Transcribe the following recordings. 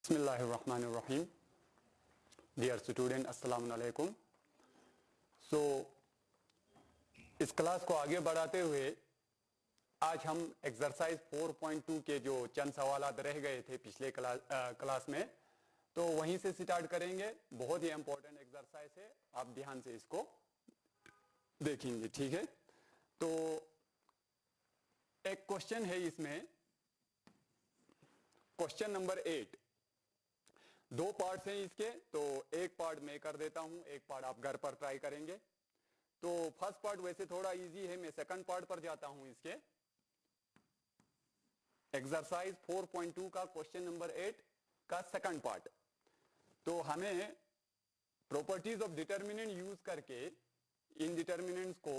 बिस्मिल्लाहिर्रहमानिर्रहीम। Dear student, अस्सलाम वालेकुम। सो इस क्लास को आगे बढ़ाते हुए आज हम एक्सरसाइज 4.2 के जो चंद सवालात रह गए थे पिछले क्लास में, तो वहीं से स्टार्ट करेंगे। बहुत ही इंपॉर्टेंट एक्सरसाइज है, आप ध्यान से इसको देखेंगे, ठीक है। तो एक क्वेश्चन है इसमें, क्वेश्चन नंबर 8। दो पार्ट्स हैं इसके, तो एक पार्ट मैं कर देता हूं, एक पार्ट आप घर पर ट्राई करेंगे। तो फर्स्ट पार्ट वैसे थोड़ा इजी है, मैं सेकंड पार्ट पर जाता हूं इसके। एक्सरसाइज 4.2 का क्वेश्चन नंबर 8 का सेकंड पार्ट। तो हमें प्रॉपर्टीज ऑफ डिटर्मिनेंट यूज करके इन डिटर्मिनेंट्स को,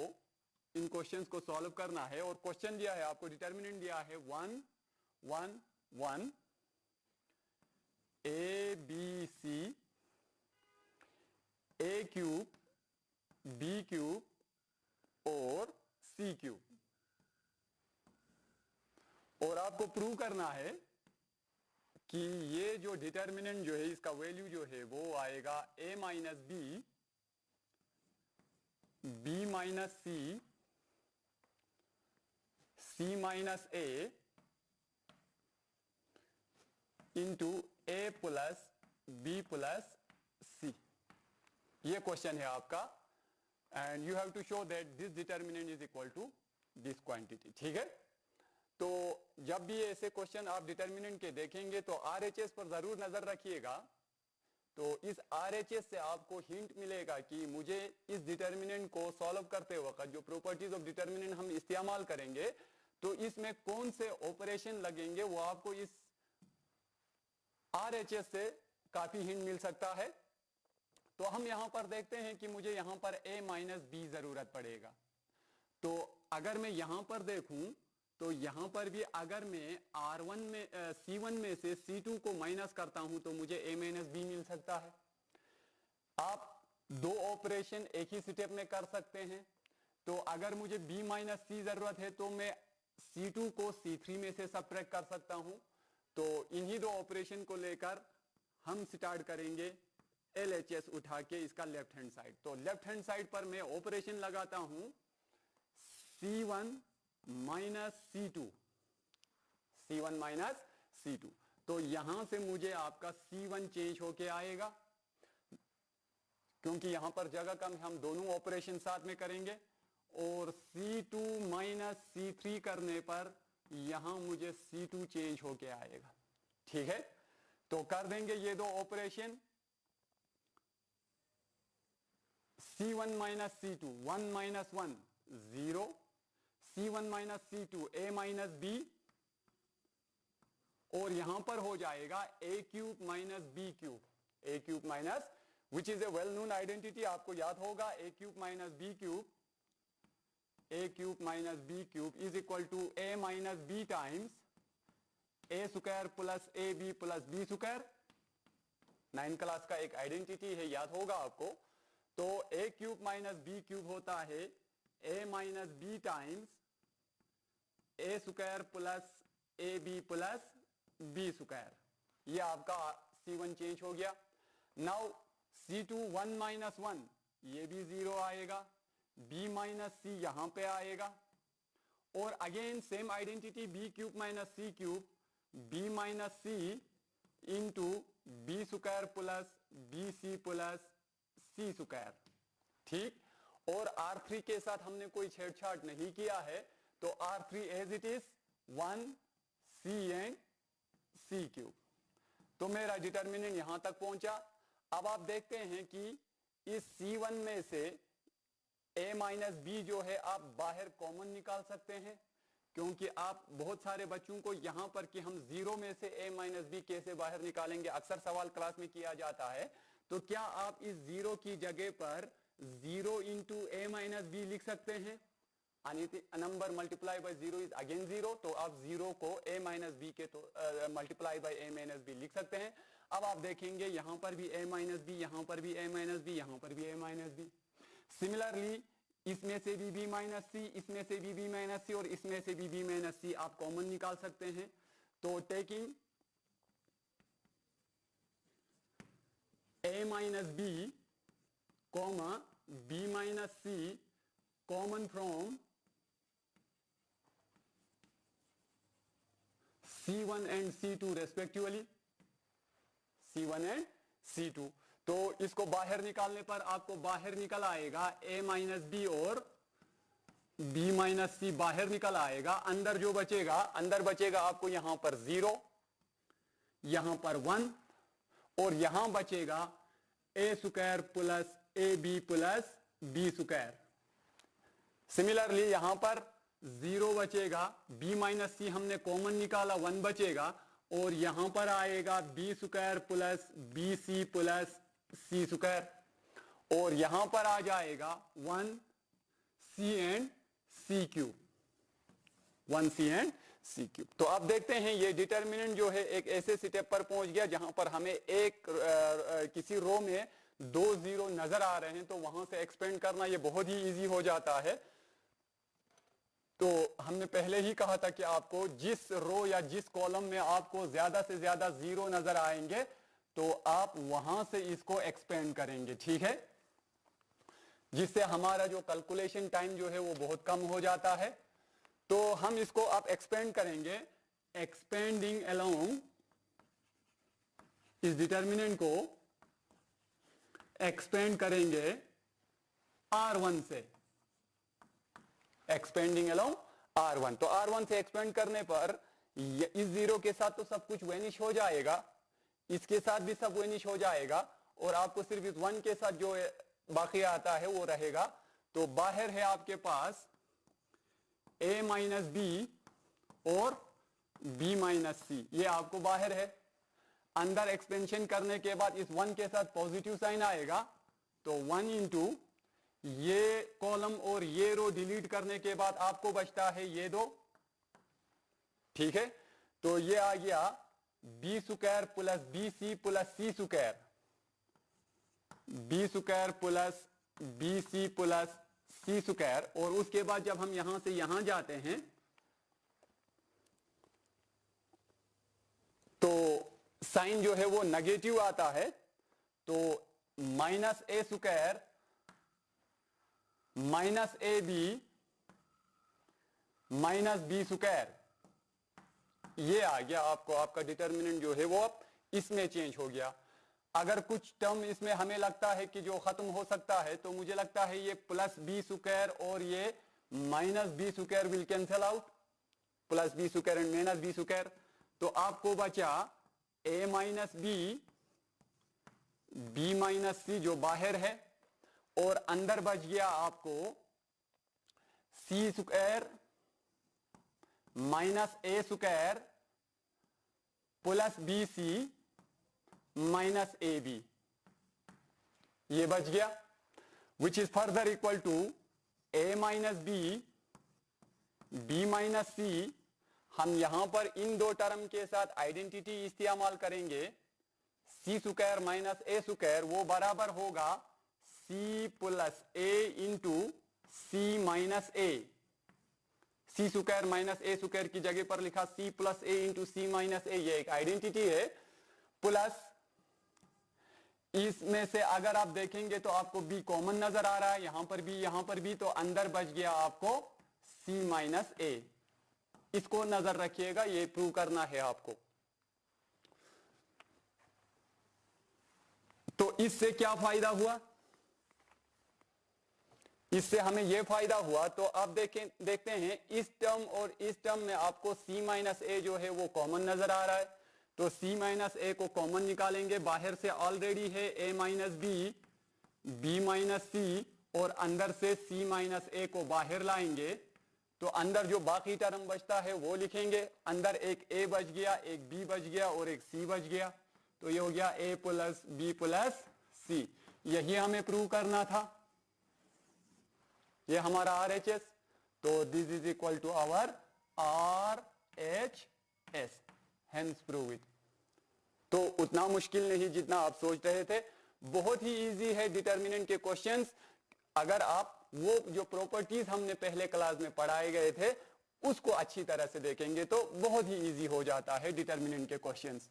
इन क्वेश्चंस को सॉल्व करना है। और क्वेश्चन दिया है आपको, डिटर्मिनेंट दिया है 1 1 1 A B C A cube B cube और सी क्यूब, और आपको प्रूव करना है कि ये जो डिटर्मिनेंट जो है इसका वैल्यू जो है वो आएगा A minus B, B minus C, C minus A into A plus B plus C. ये क्वेश्चन है आपका, and you have to show that this determinant is equal to this quantity, ठीक है। तो जब भी ऐसे क्वेश्चन आप डिटर्मिनेंट के देखेंगे तो आरएचएस पर जरूर नजर रखिएगा। तो इस आरएचएस से आपको हिंट मिलेगा कि मुझे इस डिटर्मिनेंट को सॉल्व करते वक्त जो प्रॉपर्टीज ऑफ डिटर्मिनेंट हम इस्तेमाल करेंगे, तो इसमें कौन से ऑपरेशन लगेंगे, वो आपको इस आरएचएस से काफी हिंट मिल सकता है। तो हम यहां पर देखते हैं कि मुझे यहां पर a माइनस बी जरूरत पड़ेगा। तो अगर मैं यहां पर देखूं तो यहां पर भी अगर मैं R1 में C1 में से C2 को माइनस करता हूं तो मुझे a माइनस बी मिल सकता है। आप दो ऑपरेशन एक ही स्टेप में कर सकते हैं। तो अगर मुझे b माइनस सी जरूरत है तो मैं C2 को C3 में से सबट्रैक्ट कर सकता हूं। तो इन्हीं दो ऑपरेशन को लेकर हम स्टार्ट करेंगे LHS उठा के इसका लेफ्ट हैंड साइड। तो लेफ्ट हैंड साइड पर मैं ऑपरेशन लगाता हूं C1 minus C2, C1 minus C2। तो यहां से मुझे आपका C1 चेंज होके आएगा, क्योंकि यहां पर जगह कम है, हम दोनों ऑपरेशन साथ में करेंगे। और C2 माइनस C3 करने पर यहां मुझे C2 चेंज होके आएगा, ठीक है। तो कर देंगे ये दो operation, C1 minus C2, 1 minus 1 0, C1 minus C2 a minus B, और यहां पर हो जाएगा a cube minus B cube, a cube minus, which is a well known identity, आपको याद होगा। a cube minus B cube, a cube minus B cube is equal to a minus B times a square plus A B plus B square. 9 class का एक identity है, याद होगा आपको। तो a cube minus B cube होता है a minus B times A square plus A B plus B square. ये आपका C1 चेंज हो गया। नाउ C2 1 माइनस 1, ये भी 0 आएगा, b माइनस सी यहां पे आएगा, और again same identity b cube minus C cube, b minus C into B square plus B C plus C square, ठीक। और R3 के साथ हमने कोई छेड़छाड़ नहीं किया है, तो R3 as it is 1 C and C cube. तो मेरा डिटर्मिनेंट यहां तक पहुंचा। अब आप देखते हैं कि इस C1 में से a माइनस बी जो है आप बाहर कॉमन निकाल सकते हैं, क्योंकि आप बहुत सारे बच्चों को यहां पर कि हम 0 में से a माइनस बी कैसे बाहर निकालेंगे, अक्सर सवाल क्लास में किया जाता है। तो क्या आप इस 0 की जगह पर 0 इंटू ए माइनस बी लिख सकते हैं? Number multiply by 0 is again 0, तो आप 0 को a माइनस बी के तो multiply by a minus B लिख सकते हैं। अब आप देखेंगे यहां पर भी a माइनस बी, यहां पर भी a माइनस बी, यहां पर भी a माइनस बी। सिमिलरली इसमें से भी b माइनस सी, इसमें से भी b माइनस सी, और इसमें से भी b माइनस सी आप कॉमन निकाल सकते हैं। तो taking a minus B comma b minus C common from C1 and C2 respectively, C1 and C2। तो इसको बाहर निकालने पर आपको बाहर निकल आएगा a माइनस बी और b माइनस सी बाहर निकल आएगा। अंदर जो बचेगा, अंदर बचेगा आपको यहां पर 0, यहां पर 1 और यहां बचेगा a square plus A B plus B square. Similarly यहां पर 0 बचेगा, b माइनस सी हमने कॉमन निकाला 1 बचेगा और यहां पर आएगा B square plus B C plus C square और यहां पर आ जाएगा 1 C and C cube, 1 C and C cube. तो आप देखते हैं ये डिटर्मिनेंट जो है एक ऐसे स्टेप पर पहुंच गया जहां पर हमें एक किसी रो में 2 0 नजर आ रहे हैं, तो वहां से एक्सपेंड करना ये बहुत ही इजी हो जाता है। तो हमने पहले ही कहा था कि आपको जिस रो या जिस कॉलम में आपको ज्यादा से ज्यादा 0 नजर आएंगे तो आप वहां से इसको एक्सपेंड करेंगे, ठीक है, जिससे हमारा जो कैलकुलेशन टाइम जो है वो बहुत कम हो जाता है। तो हम इसको आप एक्सपेंड करेंगे, एक्सपेंडिंग अलोंग इस डिटर्मिनेंट को एक्सपेंड करेंगे R1 से, एक्सपेंडिंग अलोंग R1। तो R1 से एक्सपेंड करने पर इस 0 के साथ तो सब कुछ वेनिश हो जाएगा, इसके साथ भी सब वेनिश हो जाएगा और आपको सिर्फ इस 1 के साथ जो बाकी आता है वो रहेगा। तो बाहर है आपके पास a माइनस बी और b माइनस सी, ये आपको बाहर है। अंदर एक्सपेंशन करने के बाद इस 1 के साथ पॉजिटिव साइन आएगा, तो 1 इंटू ये कॉलम और ये रो डिलीट करने के बाद आपको बचता है ये 2, ठीक है। तो ये आ गया B square plus B C plus C square, B square plus B C plus C square. और उसके बाद जब हम यहां से यहां जाते हैं तो साइन जो है वो नेगेटिव आता है, तो minus A square minus A B minus B square, ये आ गया आपको, आपका डिटर्मिनेंट जो है वो अब इसमें चेंज हो गया। अगर कुछ टर्म इसमें हमें लगता है कि जो खत्म हो सकता है, तो मुझे लगता है ये प्लस बी स्क्वायर और ये minus B square will cancel out, plus B square and minus B square. तो आपको बचा A minus B minus C जो बाहर है, और अंदर बच गया आपको C square minus A square plus B C minus A B, ये बच गया, which is further equal to A minus B minus C. हम यहां पर इन दो टर्म के साथ आइडेंटिटी इस्तेमाल करेंगे, सी स्क्वायर माइनस ए स्क्वायर वो बराबर होगा C plus A into C minus A. C square minus A square की जगह पर लिखा सी प्लस ए इंटू सी माइनस ए, ये एक आइडेंटिटी है। प्लस इसमें से अगर आप देखेंगे तो आपको बी कॉमन नजर आ रहा है, यहां पर भी, तो अंदर बच गया आपको सी माइनस ए। इसको नजर रखिएगा, ये प्रूव करना है आपको। तो इससे क्या फायदा हुआ, इससे हमें यह फायदा हुआ। तो आप देखते हैं इस टर्म और इस टर्म में आपको c माइनस ए जो है वो कॉमन नजर आ रहा है, तो c माइनस ए को कॉमन निकालेंगे। बाहर से ऑलरेडी है a माइनस बी माइनस सी, और अंदर से c माइनस ए को बाहर लाएंगे, तो अंदर जो बाकी टर्म बचता है वो लिखेंगे। अंदर एक a बच गया, एक b बच गया और एक c बच गया, तो ये हो गया a plus B plus C. यही हमें प्रूव करना था, ये हमारा RHS। तो this is equal to our RHS, hence prove it. तो उतना मुश्किल नहीं जितना आप सोच रहे थे, बहुत ही इजी है डिटर्मिनेंट के क्वेश्चंस। अगर आप वो जो प्रॉपर्टीज हमने पहले क्लास में पढ़ाए गए थे उसको अच्छी तरह से देखेंगे तो बहुत ही इजी हो जाता है डिटर्मिनेंट के क्वेश्चंस।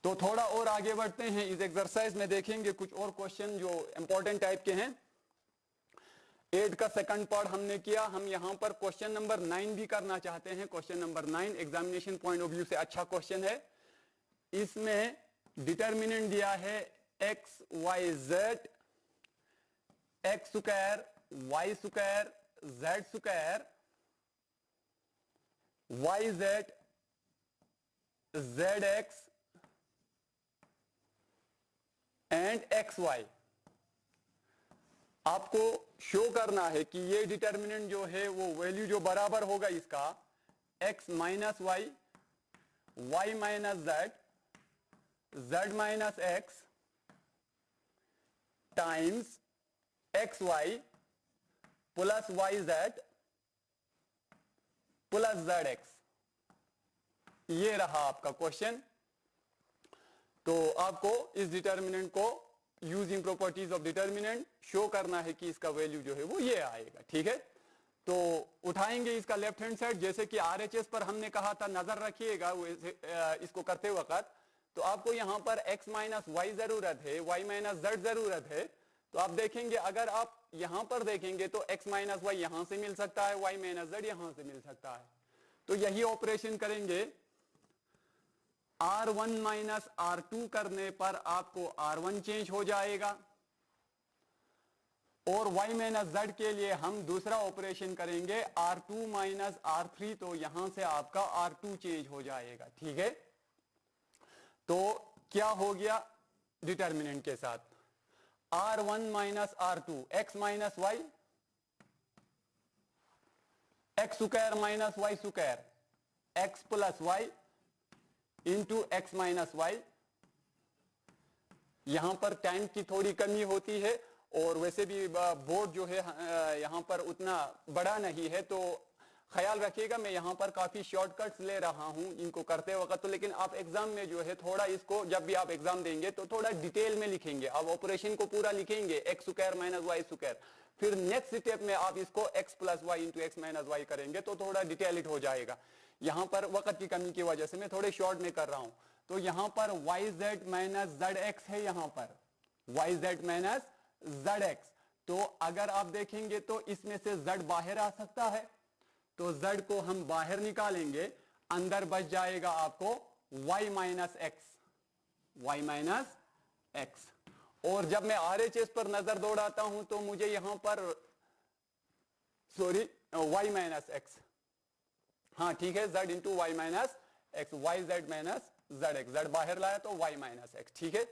तो थोड़ा और आगे बढ़ते हैं इस एक्सरसाइज में, देखेंगे कुछ और क्वेश्चन जो इंपॉर्टेंट टाइप के हैं। 8 का सेकंड पार्ट हमने किया, हम यहां पर क्वेश्चन नंबर 9 भी करना चाहते हैं। Question number 9 examination point of view से अच्छा क्वेश्चन है। इसमें डिटर्मिनेंट दिया है X Y Z, X square Y square Z square Y Z Z X and X Y. आपको शो करना है कि ये डिटर्मिनेंट जो है वो वैल्यू जो बराबर होगा इसका x minus Y, Y minus Z, Z minus X times X Y plus Y Z plus Z X. ये रहा आपका क्वेश्चन। तो आपको इस डिटर्मिनेंट को using properties of determinant show करना है कि इसका वैल्यू जो है वो ये आएगा। ठीक है, तो उठाएंगे इसका लेफ्ट हैंड साइड, जैसे कि आरएचएस पर हमने कहा था नजर रखिएगा इसको करते वक्त। तो आपको यहां पर x माइनस वाई जरूरत है, y माइनस जेड जरूरत है। तो आप देखेंगे अगर आप यहां पर देखेंगे तो x माइनस वाई यहां से मिल सकता है, y माइनस जेड यहां से मिल सकता है। तो यही ऑपरेशन करेंगे। R1 माइनस R2 करने पर आपको R1 चेंज हो जाएगा, और y माइनस जेड के लिए हम दूसरा ऑपरेशन करेंगे R2 माइनस R3, तो यहां से आपका R2 चेंज हो जाएगा। ठीक है, तो क्या हो गया डिटर्मिनेंट के साथ R1 minus R2 x minus Y, X square minus Y square, X plus Y into X minus Y. यहां पर टाइम की थोड़ी कमी होती है, और वैसे भी बोर्ड जो है यहां पर उतना बड़ा नहीं है, तो ख्याल रखिएगा मैं यहां पर काफी शॉर्टकट्स ले रहा हूं इनको करते वक्त। तो लेकिन आप एग्जाम में जो है थोड़ा इसको, जब भी आप एग्जाम देंगे तो थोड़ा डिटेल में लिखेंगे। आप ऑपरेशन को पूरा लिखेंगे X square minus Y square, फिर नेक्स्ट स्टेप में आप इसको X plus Y into X minus Y करेंगे, तो थोड़ा डिटेलिट हो जाएगा। यहां पर वक्त की कमी की वजह से मैं थोड़े शॉर्ट में कर रहा हूं। तो यहां पर Y Z minus Z X है, यहां पर Y Z minus Z X. तो अगर आप देखेंगे तो इसमें से जेड बाहर आ सकता है, तो जेड को हम बाहर निकालेंगे, अंदर बच जाएगा आपको Y minus X, Y minus X. और जब मैं आरएचएस पर नजर दौड़ाता हूं तो मुझे यहां पर सॉरी वाई माइनस एक्स, हाँ ठीक है, z into Y minus X, Y Z minus Z X, Z बाहर लाया तो वाई माइनस एक्स। ठीक है,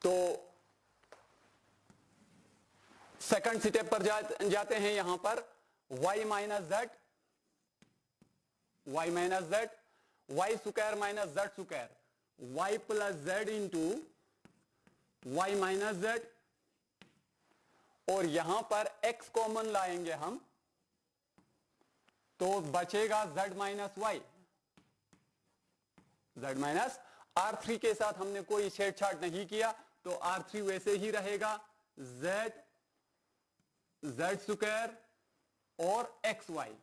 तो सेकंड स्टेप पर जाते हैं। यहां पर y minus Z, Y minus Z, Y square minus Z square, Y plus Z into Y minus Z, और यहां पर x कॉमन लाएंगे हम, तो बचेगा z minus Y, z minus R3 के साथ हमने कोई छेड़छाड़ नहीं किया, तो R3 वैसे ही रहेगा, z जेड स्क्वायर और एक्स वाई,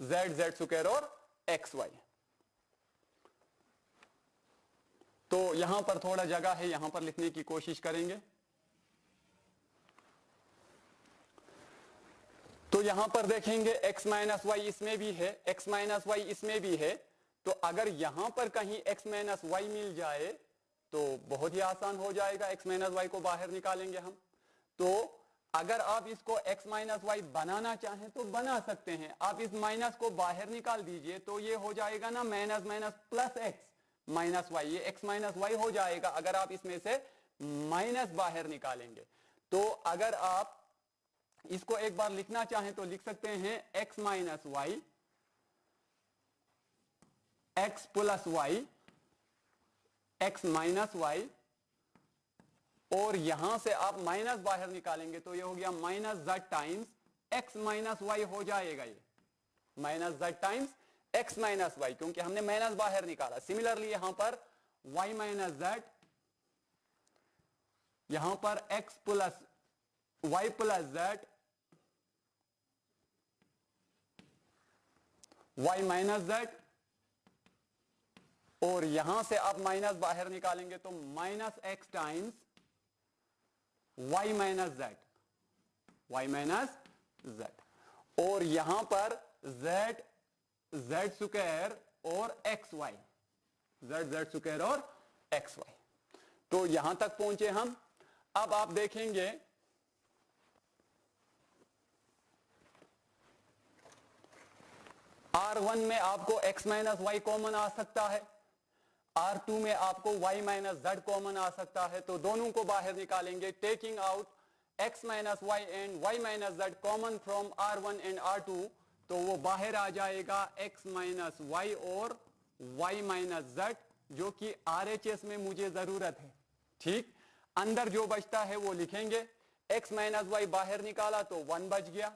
जेड स्क्वायर और एक्स वाई। तो यहां पर थोड़ा जगह है, यहां पर लिखने की कोशिश करेंगे। तो यहां पर देखेंगे x माइनस वाई इसमें भी है, x माइनस वाई इसमें भी है। तो अगर यहां पर कहीं x माइनस वाई मिल जाए तो बहुत ही आसान हो जाएगा, x माइनस वाई को बाहर निकालेंगे हम। तो अगर आप इसको x माइनस वाई बनाना चाहें तो बना सकते हैं। आप इस माइनस को बाहर निकाल दीजिए, तो ये हो जाएगा ना minus minus plus X minus Y, ये x माइनस वाई हो जाएगा अगर आप इसमें से माइनस बाहर निकालेंगे। तो अगर आप इसको एक बार लिखना चाहें तो लिख सकते हैं x minus Y, X plus Y, X minus Y, और यहां से आप माइनस बाहर निकालेंगे तो ये हो गया minus Z times X minus Y हो जाएगा, ये minus Z times X minus Y, क्योंकि हमने माइनस बाहर निकाला। सिमिलरली यहां पर वाई माइनस जेड, यहां पर X plus Y plus Z, y minus Z, और यहां से आप माइनस बाहर निकालेंगे तो minus X times y minus Z, y minus Z, और यहां पर z जेड स्क्वायर और X Y, Z Z square और एक्स वाई। तो यहां तक पहुंचे हम। अब आप देखेंगे R1 में आपको x माइनस वाई कॉमन आ सकता है, R2 में आपको y माइनस जेड कॉमन आ सकता है। तो दोनों को बाहर निकालेंगे, taking out x minus Y and y minus Z common from R1 and R2, तो वो बाहर आ जाएगा x माइनस वाई और y माइनस जेड, जो कि RHS में मुझे जरूरत है। ठीक, अंदर जो बचता है वो लिखेंगे। x माइनस वाई बाहर निकाला तो 1 बच गया,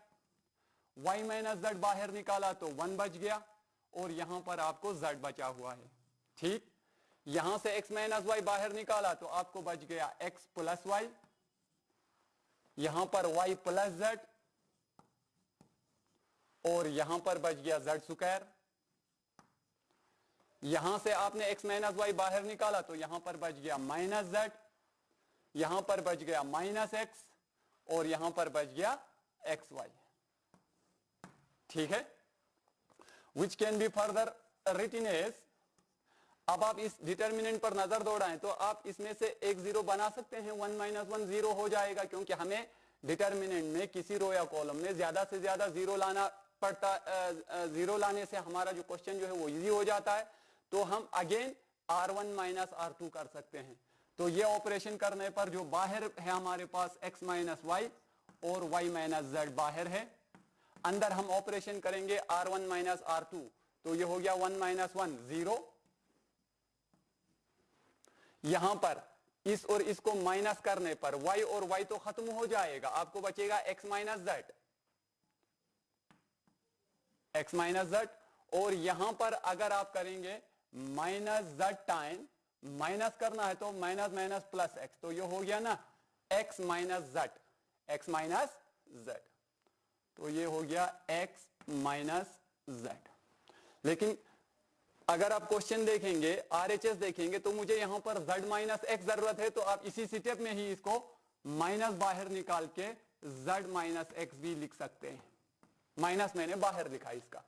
y माइनस जेड बाहर निकाला तो 1 बच गया, और यहां पर आपको z बचा हुआ है। ठीक, यहां से x माइनस वाई बाहर निकाला तो आपको बच गया x प्लस वाई, यहां पर y प्लस जेड, और यहां पर बच गया जेड स्क्वायर। यहां से आपने x माइनस वाई बाहर निकाला तो यहां पर बच गया माइनस जेड, यहां पर बच गया माइनस एक्स, और यहां पर बच गया एक्स वाई। ठीक है, which can be further written as, अब आप इस डिटर्मिनेंट पर नजर दौड़ाएं तो आप इसमें से एक जीरो बना सकते हैं, 1 माइनस 1 जीरो हो जाएगा, क्योंकि हमें डिटर्मिनेंट में किसी रो या कॉलम में ज्यादा से ज्यादा जीरो लाना पड़ता, जीरो लाने से हमारा जो क्वेश्चन जो है वो इजी हो जाता है। तो हम अगेन R1 माइनस R2 कर सकते हैं। तो ये ऑपरेशन करने पर जो बाहर है हमारे पास x माइनस वाई और y माइनस जेड बाहर है, अंदर हम ऑपरेशन करेंगे R1 माइनस R2, तो ये हो गया 1 माइनस 1 जीरो, यहां पर इस और इसको माइनस करने पर y और y तो खत्म हो जाएगा, आपको बचेगा x minus Z, x minus Z, और यहां पर अगर आप करेंगे माइनस जेड टाइम, माइनस करना है तो माइनस माइनस प्लस एक्स, तो ये हो गया ना x minus Z, x minus Z, तो ये हो गया x माइनस जेड। लेकिन अगर आप क्वेश्चन देखेंगे, RHS देखेंगे, तो मुझे यहां पर z माइनस एक्स जरूरत है, तो आप इसी स्टेप में ही इसको माइनस बाहर निकाल के z माइनस एक्स भी लिख सकते हैं, माइनस मैंने बाहर लिखा इसका।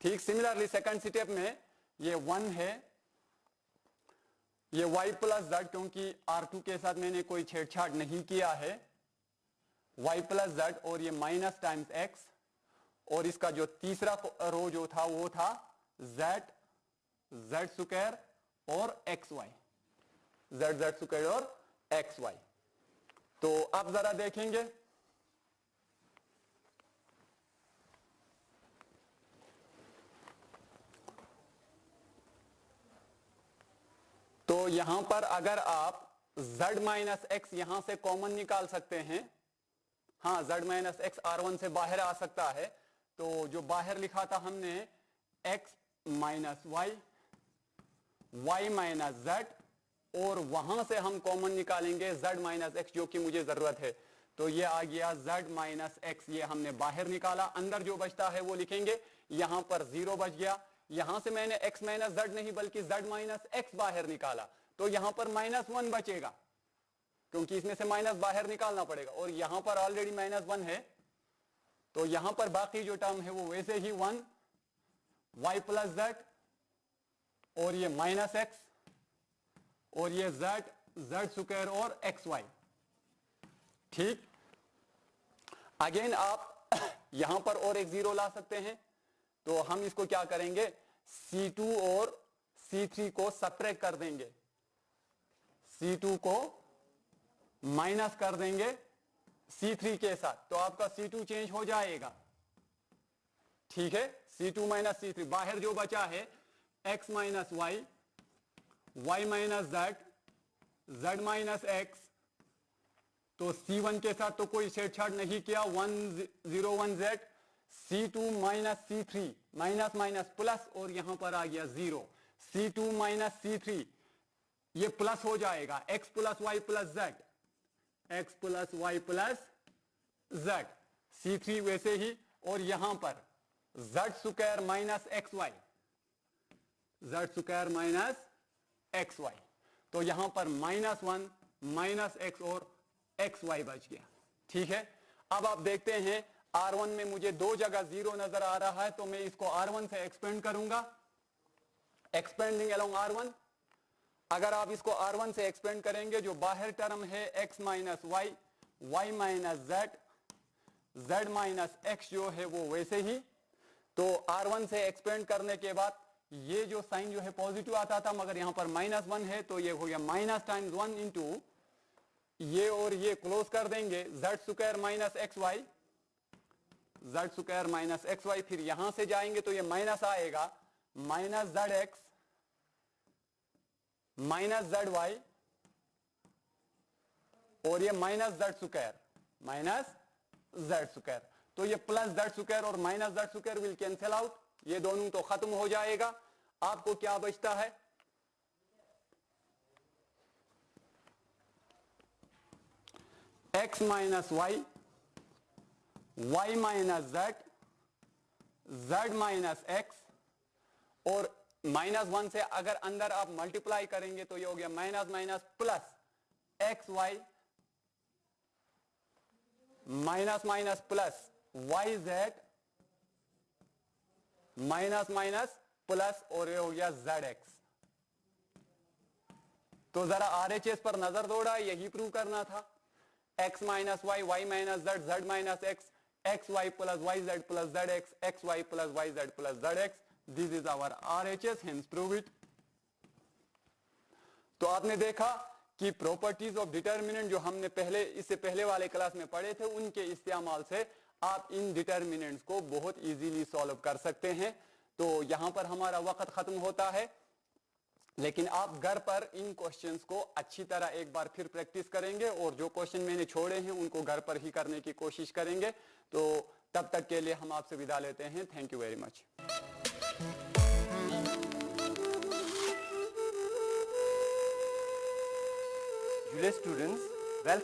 ठीक, सिमिलरली सेकंड स्टेप में ये 1 है, ये y प्लस जेड, क्योंकि R2 के साथ मैंने कोई छेड़छाड़ नहीं किया है, y प्लस जेड, और ये माइनस टाइम्स x, और इसका जो तीसरा रो जो था वो था z जेड स्क्वायर और X Y, Z Z square और एक्स वाई। तो अब जरा देखेंगे, तो यहां पर अगर आप z माइनस एक्स यहां से कॉमन निकाल सकते हैं, हाँ z माइनस एक्स R1 से बाहर आ सकता है, तो जो बाहर लिखा था हमने x minus Y, y minus Z, और वहां से हम कॉमन निकालेंगे z माइनस एक्स, जो कि मुझे जरूरत है। तो ये आ गया z माइनस एक्स, ये हमने बाहर निकाला, अंदर जो बचता है वो लिखेंगे, यहां पर जीरो बच गया, यहां से मैंने x माइनस जेड नहीं बल्कि z माइनस एक्स बाहर निकाला, तो यहां पर माइनस 1 बचेगा, क्योंकि इसमें से माइनस बाहर निकालना पड़ेगा, और यहां पर ऑलरेडी माइनस 1 है, तो यहां पर बाकी जो टर्म है वो वैसे ही 1 y प्लस जेड, और ये माइनस एक्स, और ये जेड जेड स्क्वायर और एक्स वाई। ठीक, अगेन आप यहां पर और एक जीरो ला सकते हैं, तो हम इसको क्या करेंगे, C2 और C3 को सब्ट्रैक्ट कर देंगे, C2 को माइनस कर देंगे C3 के साथ, तो आपका C2 चेंज हो जाएगा। ठीक है, C2 माइनस C3, बाहर जो बचा है x minus Y, y minus Z, z minus X, तो C1 के साथ तो कोई छेड़छाड़ नहीं किया, 101 z, C2 minus C3, minus minus plus, और यहां पर आ गया जीरो, C2 माइनस C3, ये प्लस हो जाएगा, x plus Y plus Z, x plus Y plus Z, C3 वैसे ही, और यहां पर z square minus X Y, z square minus X Y. तो यहां पर -1 माइनस एक्स और एक्स वाई बच गया। ठीक है, अब आप देखते हैं R1 में मुझे दो जगह 0 नजर आ रहा है, तो मैं इसको R1 से एक्सपेंड करूंगा, एक्सपेंडिंग अलोंग R1। अगर आप इसको R1 से एक्सपेंड करेंगे, जो बाहर टर्म है x minus Y, Y minus Z, z minus X जो है वो वैसे ही। तो R1 से एक्सपेंड करने के बाद ये जो साइन जो है पॉजिटिव आता था, मगर यहां पर -1 है, तो ये हो गया -1 इंटू ये और ये क्लोज कर देंगे, z square minus X Y, z square minus X Y. फिर यहां से जाएंगे तो ये माइनस आएगा, minus Z X minus Z Y, और ये minus Z square minus Z square. तो ये प्लस जेड स्क्वायर और minus Z square will cancel out, ये दोनों तो खत्म हो जाएगा। आपको क्या बचता है, x minus Y, Y minus Z, Z minus X, और -1 से अगर अंदर आप मल्टीप्लाई करेंगे तो ये हो गया minus minus plus X Y minus minus plus Y Z minus minus plus, और ये हो गया जेड एक्स। तो जरा RHS पर नजर दौड़ा, यही प्रूव करना था। x minus Y, Y minus Z, Z minus X, X Y plus Y Z plus Z X, X Y plus Y Z plus Z X. This is our RHS, hence prove it. तो आपने देखा कि properties of determinant जो हमने इससे पहले वाले class में पढ़े थे, उनके इस्तेमाल से आप इन डिटर्मिनेंट्स को बहुत इजीली सॉल्व कर सकते हैं। तो यहां पर हमारा वक्त खत्म होता है, लेकिन आप घर पर इन क्वेश्चंस को अच्छी तरह एक बार फिर प्रैक्टिस करेंगे, और जो क्वेश्चन मैंने छोड़े हैं उनको घर पर ही करने की कोशिश करेंगे। तो तब तक के लिए हम आपसे विदा लेते हैं। Thank you very much. Dear students, welcome